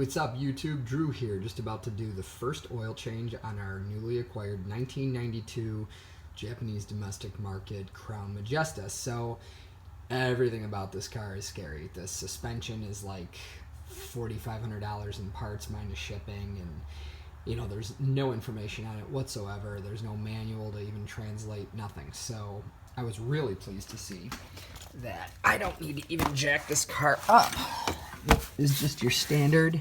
What's up YouTube? Drew here, just about to do the first oil change on our newly acquired 1992 Japanese domestic market Crown Majesta. So everything about this car is scary. The suspension is like $4,500 in parts minus shipping, and you know there's no information on it whatsoever. There's no manual to even translate, nothing. So I was really pleased to see that I don't need to even jack this car up. This is just your standard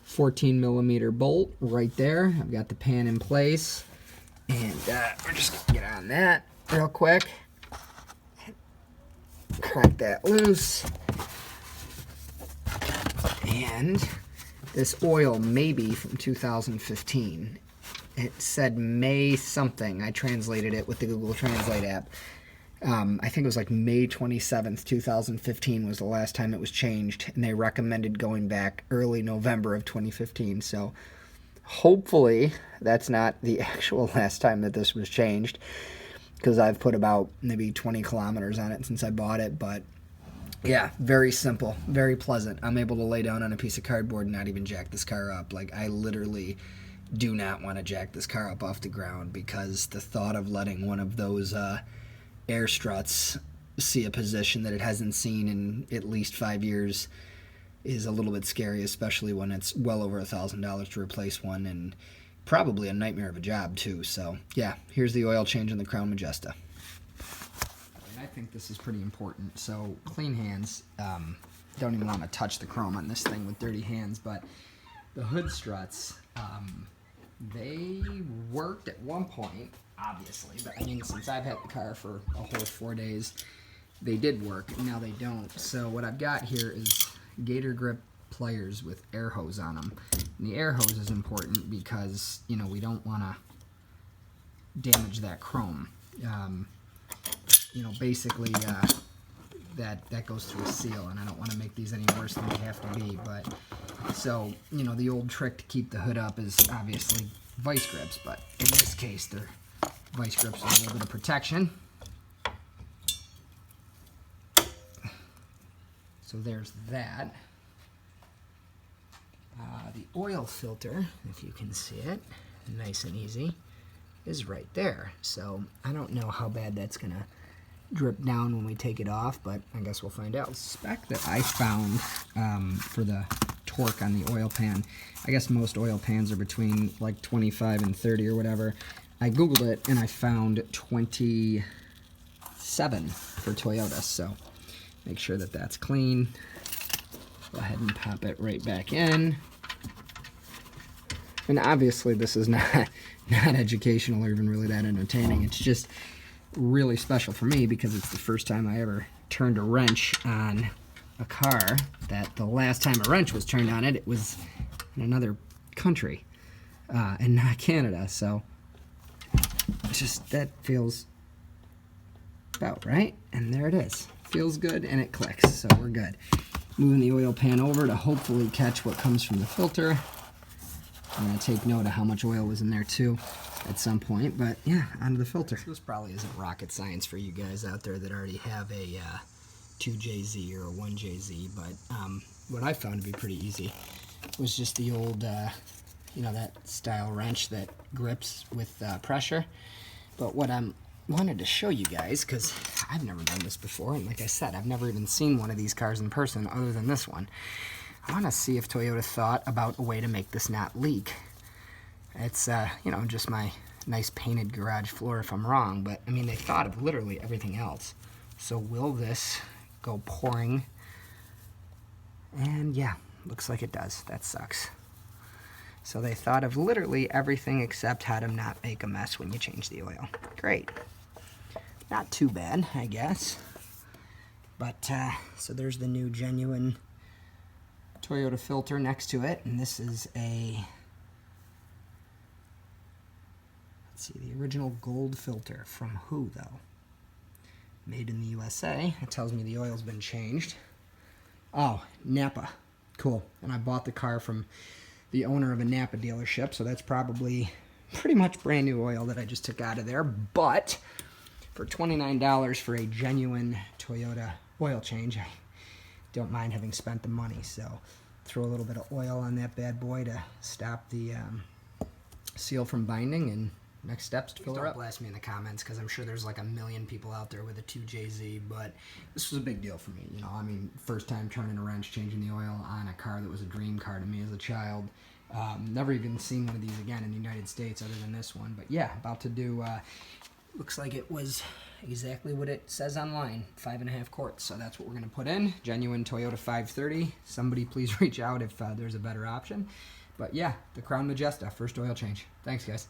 14 millimeter bolt right there. I've got the pan in place, and we're just gonna get on that real quick. Crack that loose, and this oil may be from 2015. It said May something. I translated it with the Google Translate app. I think it was like May 27th, 2015 was the last time it was changed, and they recommended going back early November of 2015. So hopefully that's not the actual last time that this was changed, because I've put about maybe 20 kilometers on it since I bought it. But yeah, very simple, very pleasant. I'm able to lay down on a piece of cardboard and not even jack this car up. Like, I literally do not want to jack this car up off the ground, because the thought of letting one of those air struts see a position that it hasn't seen in at least 5 years is a little bit scary, especially when it's well over $1,000 to replace one, and probably a nightmare of a job too. So yeah, here's the oil change in the Crown Majesta. And I think this is pretty important. So clean hands. Don't even want to touch the chrome on this thing with dirty hands, but the hood struts, they worked at one point, obviously, but I mean, since I've had the car for a whole 4 days, they did work, and now they don't. So what I've got here is gator grip pliers with air hose on them. And the air hose is important because, you know, we don't want to damage that chrome. You know, basically, that goes through a seal, and I don't want to make these any worse than they have to be. But so, you know, the old trick to keep the hood up is obviously vice grips, but in this case, they're vice grips with a little bit of protection. So there's that. The oil filter, if you can see it, nice and easy, is right there. So I don't know how bad that's gonna drip down when we take it off, but I guess we'll find out. The spec that I found for the torque on the oil pan, I guess most oil pans are between like 25 and 30 or whatever. I googled it and I found 27 for Toyota, so make sure that that's clean. Go ahead and pop it right back in. And obviously this is not educational or even really that entertaining. It's just really special for me because it's the first time I ever turned a wrench on a car that the last time a wrench was turned on it, it was in another country and not Canada. So it's just, that feels about right, and there it is. Feels good and it clicks, so we're good. Moving the oil pan over to hopefully catch what comes from the filter. I'm going to take note of how much oil was in there too at some point, but yeah, onto the filter. So this probably isn't rocket science for you guys out there that already have a 2JZ or a 1JZ, but what I found to be pretty easy was just the old, you know, that style wrench that grips with pressure. But what I wanted to show you guys, because I've never done this before, and like I said, I've never even seen one of these cars in person other than this one. I want to see if Toyota thought about a way to make this not leak. It's, you know, just my nice painted garage floor if I'm wrong, but I mean, they thought of literally everything else. So will this go pouring? And yeah, looks like it does. That sucks. So they thought of literally everything except how to not make a mess when you change the oil. Great. Not too bad, I guess. But, so there's the new genuine Toyota filter next to it, and this is a, let's see, the original gold filter. From who, though? Made in the USA. It tells me the oil's been changed. Oh, Napa. Cool. And I bought the car from the owner of a Napa dealership, so that's probably pretty much brand new oil that I just took out of there. But for $29 for a genuine Toyota oil change, I don't mind having spent the money. So throw a little bit of oil on that bad boy to stop the seal from binding, and next steps to fill her up. Don't blast me in the comments, because I'm sure there's like a million people out there with a 2JZ, but this was a big deal for me. You know, I mean, first time turning a wrench, changing the oil on a car that was a dream car to me as a child. Never even seen one of these again in the United States other than this one. But yeah, about to do, looks like it was exactly what it says online, 5.5 quarts. So that's what we're going to put in. Genuine Toyota 530. Somebody please reach out if there's a better option. But yeah, the Crown Majesta, first oil change. Thanks, guys.